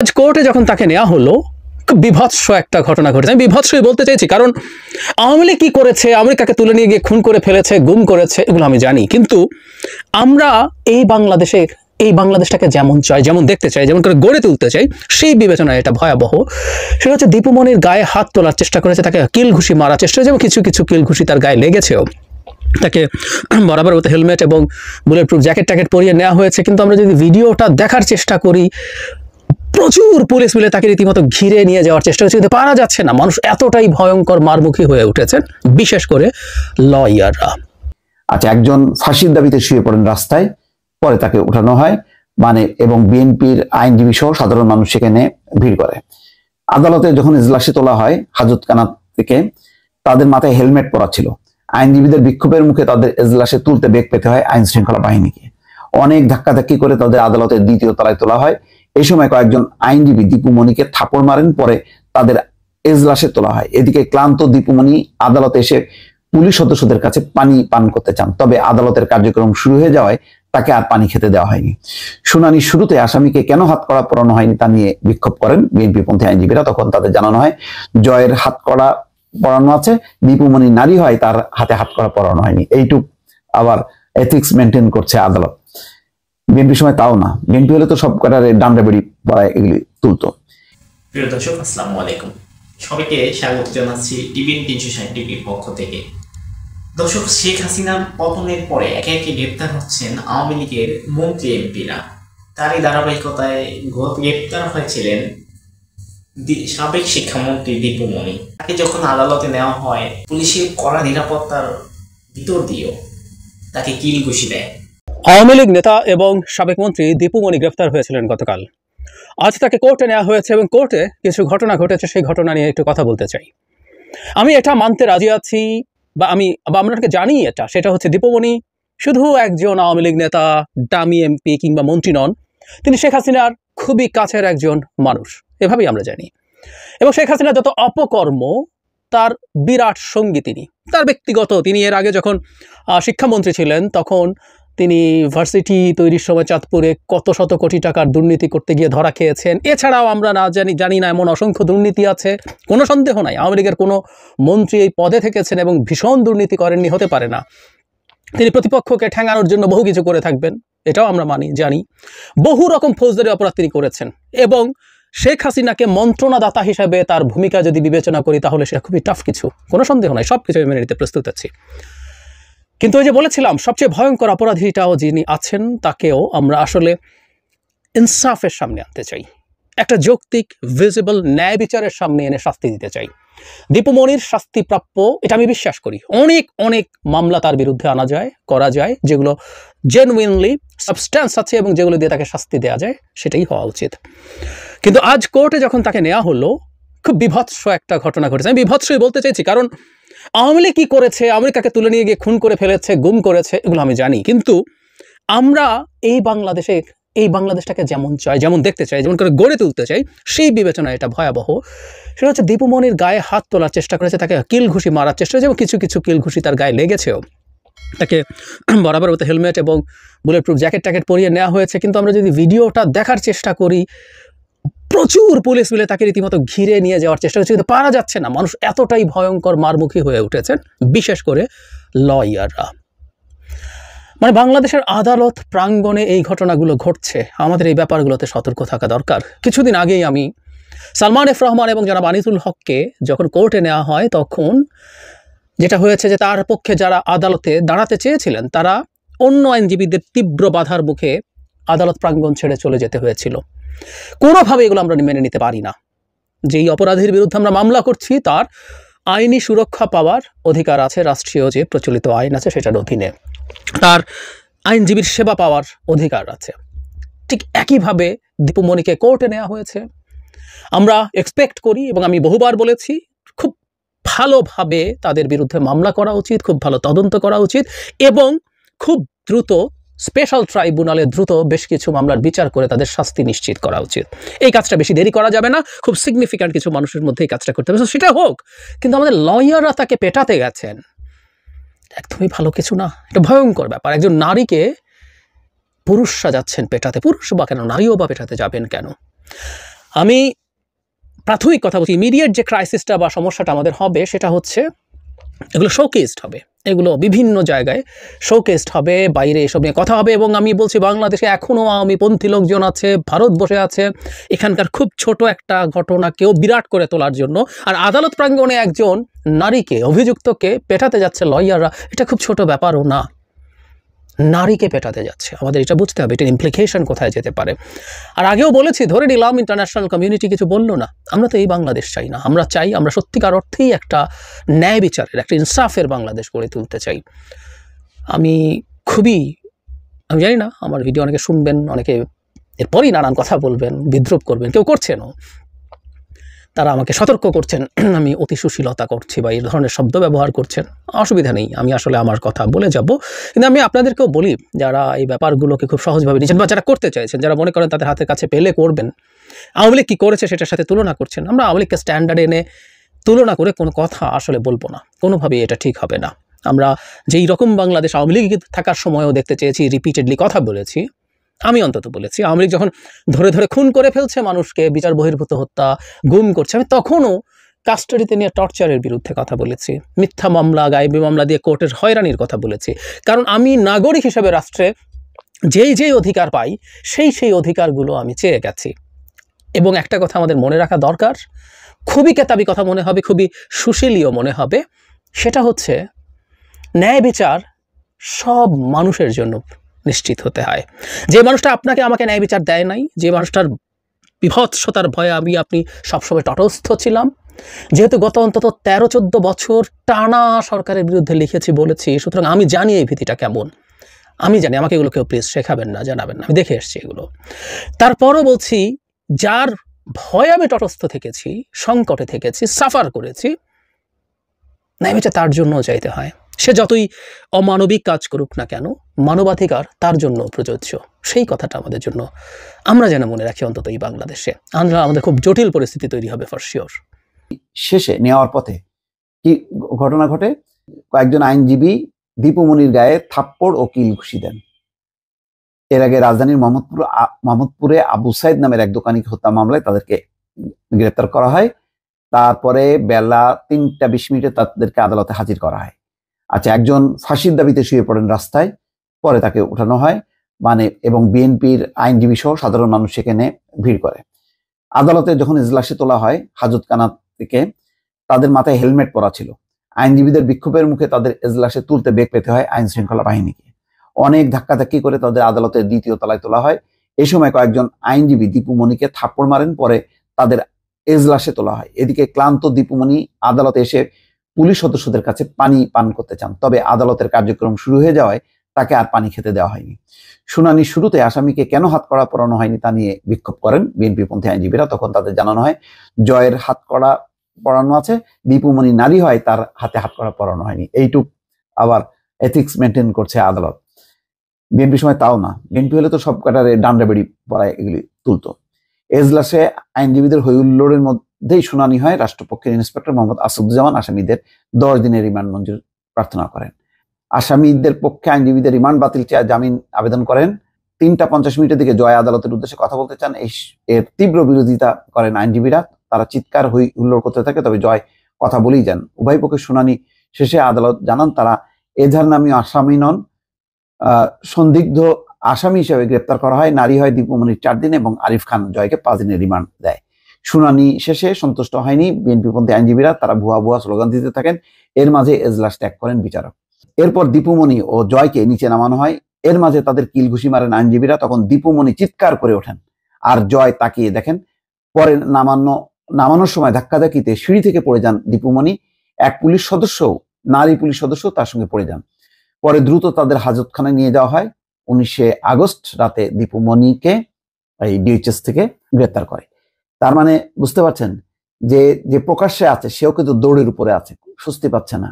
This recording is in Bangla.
আজ কোর্টে যখন তাকে নেওয়া হলো, খুব বিভৎস একটা ঘটনা ঘটেছে। আমি বিভৎসই বলতে চাইছি, কারণ আওয়ামী লীগ কি করেছে, আমেরিকাকে তুলে নিয়ে গিয়ে খুন করে ফেলেছে, গুম করেছে, এগুলো আমি জানি। কিন্তু আমরা এই বাংলাদেশটাকে যেমন চাই, যেমন দেখতে চাই, যেমন করে গড়ে তুলতে চাই, সেই বিবেচনায় এটা ভয়াবহ। সেটা হচ্ছে দীপু মনির গায়ে হাত তোলার চেষ্টা করেছে, তাকে কিল ঘুষি মারার চেষ্টা হয়েছে এবং কিছু কিছু কিল ঘুষি তার গায়ে লেগেছেও। তাকে বরাবর মতো হেলমেট এবং বুলেট প্রুফ জ্যাকেট পরিয়ে নেওয়া হয়েছে। কিন্তু আমরা যদি ভিডিওটা দেখার চেষ্টা করি, প্রচুর পুলিশ মিলে তাকে রীতিমতো ঘিরে নিয়ে যাওয়ার চেষ্টা হচ্ছে, কিন্তু পারা যাচ্ছে না। মানুষ এতটাই ভয়ঙ্কর মারমুখী হয়ে উঠেছেন, বিশেষ করে লয়াররা। আচ্ছা, একজন ফাঁসির দাবিতে শুয়ে পড়েন রাস্তায়, পরে তাকে উঠানো হয় এবং বিএনপির আইনজীবী সহ সাধারণ মানুষ সেখানে ভিড় করে। আদালতে যখন এজলাসে তোলা হয় হাজতখানা থেকে, তাদের মাথায় হেলমেট পরা ছিল। আইনজীবীদের বিক্ষোভের মুখে তাদের এজলাসে তুলতে বেগ পেতে হয় আইন শৃঙ্খলা বাহিনীকে। অনেক ধাক্কাধাক্কি করে তাদের আদালতের দ্বিতীয় তলায় তোলা হয়। এই সময় কয়েকজন আইনজীবী দীপু মনিকে থাপড় মারেন, পরে তাদের এজলাসে তোলা হয়। এদিকে ক্লান্ত দীপু মনি আদালতে এসে পুলিশ সদস্যদের কাছে পানি পান করতে চান, তবে আদালতের কার্যক্রম শুরু হয়ে যাওয়ায় তাকে আর পানি খেতে দেওয়া হয়নি। শুনানির শুরুতে আসামিকে কেন হাতকড়া পরানো হয়নি তা নিয়ে বিক্ষোভ করেন বিএনপি পন্থী আইনজীবীরা। তখন তাদের জানানো হয়, জয়ের হাতকড়া পরানো আছে, দীপু মনি নারী হয়, তার হাতে হাতকড়া পরানো হয়নি। এইটুক আবার এথিক্স মেনটেন করছে আদালত। বিএনপি সময় তাও না, বিএনপি হলে তো সব কটারে ডান্ডা বেড়ি পড়ায় এগুলি তুলতো। প্রিয় দর্শক, আসসালামু আলাইকুম। সবাইকে স্বাগত জানাচ্ছি টিভিএন 360 টিভির পক্ষ থেকে। দর্শক, শেখ হাসিনার পতনের পরে একে একে গ্রেপ্তার হচ্ছেন আওয়ামী লীগের মন্ত্রী এমপিরা। তারই ধারাবাহিকতায় গ্রেপ্তার হয়েছিলেন সাবেক শিক্ষামন্ত্রী দীপু মনি। তাকে যখন আদালতে নেওয়া হয়, পুলিশের কড়া নিরাপত্তার ভিতর দিয়েও তাকে কিল ঘুষি দেয়। আওয়ামী লীগ নেতা এবং সাবেক মন্ত্রী দীপু মনি গ্রেফতার হয়েছিলেন গতকাল। আজ তাকে কোর্টে নেওয়া হয়েছে এবং কোর্টে কিছু ঘটনা ঘটেছে, সেই ঘটনা নিয়ে একটু কথা বলতে চাই। আমি এটা মানতে রাজি আছি, বা আপনাকে জানি সেটা হচ্ছে দীপু মনি শুধু একজন আওয়ামী লীগ নেতা, ডামি এমপি কিংবা মন্ত্রী নন। তিনি শেখ হাসিনার খুবই কাছের একজন মানুষ, এভাবেই আমরা জানি। এবং শেখ হাসিনার যত অপকর্ম, তার বিরাট সঙ্গী তার ব্যক্তিগত। তিনি এর আগে যখন শিক্ষামন্ত্রী ছিলেন, তখন তিনি ভার্সিটি তৈরির সময় চাঁদপুরে কত শত কোটি টাকার দুর্নীতি করতে গিয়ে ধরা খেয়েছেন। এছাড়াও আমরা জানি না এমন অসংখ্য দুর্নীতি আছে, কোনো সন্দেহ নাই। আওয়ামী লীগের কোনো মন্ত্রী এই পদে থেকেছেন এবং ভীষণ দুর্নীতি করেননি হতে পারে না। তিনি প্রতিপক্ষকে ঠ্যাঙানোর জন্য বহু কিছু করে থাকবেন, এটাও আমরা জানি। বহু রকম ফৌজদারি অপরাধ তিনি করেছেন। এবং শেখ হাসিনাকে মন্ত্রণাদাতা হিসাবে তার ভূমিকা যদি বিবেচনা করি, তাহলে সেটা খুবই টাফ কিছু, কোনো সন্দেহ নাই। সব কিছু মেনে নিতে প্রস্তুত আছি। কিন্তু ওই যে বলেছিলাম, সবচেয়ে ভয়ঙ্কর অপরাধীটাও যিনি আছেন, তাকেও আমরা আসলে ইনসাফের সামনে আনতে চাই। একটা যৌক্তিক ভিজিবল ন্যায় বিচারের সামনে এনে শাস্তি দিতে চাই। দীপু মনির শাস্তি প্রাপ্য, এটা আমি বিশ্বাস করি। অনেক মামলা তার বিরুদ্ধে করা যায়, যেগুলো জেনুইনলি সাবস্ট্যান্স আছে এবং যেগুলো দিয়ে তাকে শাস্তি দেওয়া যায়, সেটাই হওয়া উচিত। কিন্তু আজ কোর্টে যখন তাকে নেওয়া হলো, খুব বিভৎস একটা ঘটনা ঘটেছে। আমি বিভৎসই বলতে চাইছি, কারণ আওয়ামী লীগ কি করেছে, আমেরিকাকে তুলে নিয়ে গিয়ে খুন করে ফেলেছে, গুম করেছে, এগুলো আমি জানি। কিন্তু আমরা এই বাংলাদেশটাকে যেমন চাই, যেমন দেখতে চাই, যেমন করে গড়ে তুলতে চাই, সেই বিবেচনায় এটা ভয়াবহ। সেটা হচ্ছে দীপু মনির গায়ে হাত তোলার চেষ্টা করেছে, তাকে কিল ঘুষি মারার চেষ্টা হয়েছে এবং কিছু কিছু কিল ঘুষি তার গায়ে লেগেছেও। তাকে বরাবর মতো হেলমেট এবং বুলেট প্রুফ জ্যাকেট পরিয়ে নেওয়া হয়েছে। কিন্তু আমরা যদি ভিডিওটা দেখার চেষ্টা করি, প্রচুর পুলিশ মিলে তাকে রীতিমতো ঘিরে নিয়ে যাওয়ার চেষ্টা হচ্ছে, কিন্তু পারা যাচ্ছে না। মানুষ এতটাই ভয়ঙ্কর মারমুখী হয়ে উঠেছেন, বিশেষ করে লয়াররা। বাংলাদেশের আদালত প্রাঙ্গণে এই ঘটনাগুলো ঘটছে, আমাদের এই ব্যাপারগুলোতে সতর্ক থাকা দরকার। কিছুদিন আগেই আমি সালমান এফ রহমান এবং জনাব আনিসুল হককে যখন কোর্টে নেওয়া হয়, তখন যেটা হয়েছে যে তার পক্ষে যারা আদালতে দাঁড়াতে চেয়েছিলেন, তারা অন্য আইনজীবীদের তীব্র বাধার মুখে আদালত প্রাঙ্গণ ছেড়ে চলে যেতে হয়েছিল। কোনোভাবে এগুলো আমরা মেনে নিতে পারি না। যেই অপরাধীর বিরুদ্ধে আমরা মামলা করছি, তার আইনি সুরক্ষা পাওয়ার অধিকার আছে, রাষ্ট্রীয় যে প্রচলিত আইন আছে সেটার অধীনে তার আইনজীবীর সেবা পাওয়ার অধিকার আছে। ঠিক একইভাবে দীপু মনিকে কোর্টে নেওয়া হয়েছে। আমরা এক্সপেক্ট করি, এবং আমি বহুবার বলেছি, খুব ভালোভাবে তাদের বিরুদ্ধে মামলা করা উচিত, খুব ভালো তদন্ত করা উচিত, এবং খুব দ্রুত স্পেশাল ট্রাইব্যুনালে দ্রুত বেশ কিছু মামলার বিচার করে তাদের শাস্তি নিশ্চিত করা উচিত। এই কাজটা বেশি দেরি করা যাবে না। খুব সিগনিফিক্যান্ট কিছু মানুষের মধ্যে এই কাজটা করতে হবে, সেটা হোক। কিন্তু আমাদের লয়াররা তাকে পেটাতে গেছেন, একদমই ভালো কিছু না। এটা ভয়ঙ্কর ব্যাপার। একজন নারীকে পুরুষ সাজাচ্ছেন পেটাতে। পুরুষ বা কেন, নারীও বা পেটাতে যাবেন কেন? আমি প্রাথমিক কথা বলছি, ইমিডিয়েট যে ক্রাইসিসটা বা সমস্যাটা আমাদের হবে সেটা হচ্ছে এগুলো শোকেসড হবে, এগুলো বিভিন্ন জায়গায় শোকেসড হবে, বাইরে এসব নিয়ে কথা হবে। এবং আমি বলছি বাংলাদেশে এখনও আওয়ামীপন্থী লোকজন আছে, ভারত বসে আছে এখানকার খুব ছোট একটা ঘটনাকেও বিরাট করে তোলার জন্য। আর আদালত প্রাঙ্গণে একজন নারীকে, অভিযুক্তকে পেটাতে যাচ্ছে লয়াররা, এটা খুব ছোট ব্যাপারও না, নারীকে পেটাতে যাচ্ছে। আমাদের এটা বুঝতে হবে এটার ইমপ্লিকেশন কোথায় যেতে পারে। আর আগেও বলেছি, ধরে নিলাম ইন্টারন্যাশনাল কমিউনিটি কিছু বললো না, আমরা তো এই বাংলাদেশ চাই না। আমরা চাই, আমরা সত্যিকার অর্থেই একটা ন্যায় বিচারের, একটা ইনসাফের বাংলাদেশ গড়ে তুলতে চাই। আমি জানি না আমার ভিডিও অনেকে শুনবেন, অনেকে এরপরই নানান কথা বলবেন, বিদ্রুপ করবেন, কেউ করছেনও, তারা আমাকে সতর্ক করছেন আমি অতি সুশীলতা করছি বা এই ধরনের শব্দ ব্যবহার করছেন। অসুবিধা নেই, আমি আসলে আমার কথা বলে যাব। কিন্তু আমি আপনাদেরকেও বলি, যারা এই ব্যাপারগুলোকে খুব সহজভাবে নিচ্ছেন বা যারা করতে চাইছেন, যারা মনে করেন তাদের হাতের কাছে পেলে করবেন, আওয়ামী লীগ কী করেছে সেটার সাথে তুলনা করছেন, আমরা আওয়ামী লীগকে স্ট্যান্ডার্ড এনে তুলনা করে কোনো কথা আসলে বলবো না, কোনোভাবেই এটা ঠিক হবে না। আমরা যেই রকম বাংলাদেশ আওয়ামী লীগ থাকার সময়ও দেখতে চেয়েছি, রিপিটেডলি কথা বলেছি, আমি অন্তত বলেছি, আওয়ামী লীগ যখন ধরে ধরে খুন করে ফেলছে মানুষকে, বিচার বহির্ভূত হত্যা, গুম করছে, আমি তখনও কাস্টাডিতে নিয়ে টর্চারের বিরুদ্ধে কথা বলেছি, মিথ্যা মামলা, গায়েবী মামলা দিয়ে কোর্টের হয়রানির কথা বলেছি। কারণ আমি নাগরিক হিসেবে রাষ্ট্রে যেই অধিকার পাই সেই অধিকারগুলো আমি চেয়ে গেছি। এবং একটা কথা আমাদের মনে রাখা দরকার, খুবই কেতাবি কথা মনে হবে, খুবই সুশীলীয় মনে হবে, সেটা হচ্ছে ন্যায় বিচার সব মানুষের জন্য নিশ্চিত হতে হয়। যে মানুষটা আপনাকে আমাকে ন্যায় বিচার দেয় নাই, যে মানুষটার বিভৎসতার ভয়ে আপনি সবসময় তটস্থ ছিলাম, যেহেতু গত অন্তত 13-14 বছর টানা সরকারের বিরুদ্ধে লিখেছি, বলেছি, সুতরাং আমি জানি এই ভীতিটা কেমন, আমি জানি। আমাকে এগুলো কেউ প্লিজ শেখাবেন না, জানাবেন না, আমি দেখে এসছি এগুলো। তারপরও বলছি, যার ভয়ে আমি তটস্থ থেকেছি, সংকটে থেকেছি, সাফার করেছি, ন্যায় বিচার তার জন্য চাইতে হয়। সে যতই অমানবিক কাজ করুক না কেন, মানবাধিকার তার জন্য প্রযোজ্য। সেই কথাটা আমাদের জন্য আমরা যেন মনে রাখি, অন্তত এই বাংলাদেশে। আমাদের খুব জটিল পরিস্থিতি তৈরি হবে ফর শিওর। শেষে নেওয়ার পথে কি ঘটনা ঘটে, কয়েকজন আইনজীবী দীপু মনির গায়ে থাপ্পড় ও কিল ঘুষি দেন। এর আগে রাজধানীর মোহাম্মদপুরে আবু সাইদ নামের এক দোকানিকে হত্যা মামলায় তাদেরকে গ্রেপ্তার করা হয়। তারপরে বেলা 3:20 তাদেরকে আদালতে হাজির করা হয়। আচ্ছা, একজন ফাঁসির দাবিতে শুয়ে পড়েন রাস্তায়, পরে তাকে উঠানো হয়, এবং বিএনপির আইনজীবী সহ সাধারণ মানুষ সেখানে ভিড় করে। আদালতে যখন এজলাসে তোলা হয় হাজতখানা থেকে, তাদের মাথায় হেলমেট পরা ছিল। আইনজীবীদের বিক্ষোভের মুখে তাদের এজলাসে তুলতে বেগ পেতে হয় আইন শৃঙ্খলা বাহিনীকে। অনেক ধাক্কাধাক্কি করে তাদের আদালতের 2য় তলায় তোলা হয়। এই সময় কয়েকজন আইনজীবী দীপু মনিকে থাপ্পড় মারেন, পরে তাদের এজলাসে তোলা হয়। এদিকে ক্লান্ত দীপু মনি আদালতে এসে পুলিশ সদস্যদের কাছে পানি পান করতে চান, তবে আদালতের কার্যক্রম শুরু হয়ে যাওয়ায় তাকে আর পানি খেতে দেওয়া হয়নি। শুনানির শুরুতে আসামিকে কেন হাতকড়া পরানো হয়নি তা নিয়ে বিক্ষোভ করেন বিএনপিপন্থী আইনজীবীরা। তখন তাদের জানানো হয়, জয়ের হাতকড়া পরানো আছে, দীপু মনি নারী হয়, তার হাতে হাতকড়া পরানো হয়নি। এইটুক আবার এথিক্স মেনটেন করছে আদালত। বিএনপি সময় তাও না, বিএনপি হলে তো সব কাটারে ডান্ডা বেড়ি পড়ায় এগুলি তুলতো। এজলাসে আইনজীবীদের হৈহুল্লোড়ের মধ্যেই শুনানি হয়। রাষ্ট্রপক্ষের ইন্সপেক্টর মোহাম্মদ আসাদুজ্জামান আসামিদের 10 দিনের রিমান্ড মঞ্জুর প্রার্থনা করেন। আসামিদের পক্ষে আইনজীবীদের রিমান্ড বাতিল চেয়ে জামিন আবেদন করেন। 3:50 দিকে জয় আদালতের উদ্দেশ্যে কথা বলতে চান, এর তীব্র বিরোধিতা করেন আইনজীবীরা। তারা চিৎকার হুল্লোড় করতে থাকে, তবে জয় কথা বলেই যান। উভয় পক্ষের শুনানি শেষে আদালত জানান তারা এজাহার নামীয় আসামি নন, সন্দিগ্ধ আসামি হিসেবে গ্রেপ্তার করা হয়। নারী হয় দীপু মনির 4 দিন এবং আরিফ খান জয়কে 5 দিনের রিমান্ড দেয়। শুনানি শেষে সন্তুষ্ট হয়নি বিএনপিপন্থী আইনজীবীরা, তারা ভুয়া স্লোগান দিতে থাকেন। এর মাঝে এজলাস ত্যাগ করেন বিচারক। এরপর দীপু মনি ও জয়কে নিচে নামানো হয়। এর মাঝে তাদের কিল ঘুষি মারেন আইনজীবীরা। তখন দীপু মনি চিৎকার করে ওঠেন, আর জয় তাকিয়ে দেখেন। পরে নামানোর সময় ধাক্কাধাক্কিতে সিঁড়ি থেকে পড়ে যান দীপু মনি। এক নারী পুলিশ সদস্য তার সঙ্গে পড়ে যান। পরে দ্রুত তাদের হাজতখানায় নিয়ে যাওয়া হয়। 19 আগস্ট রাতে দীপু মনিকে এই ডিএইচএস থেকে গ্রেপ্তার করে। তার মানে বুঝতে পারছেন যে প্রকাশ্যে আছে সেও কিন্তু দৌড়ের উপরে আছে, স্বস্তি পাচ্ছে না।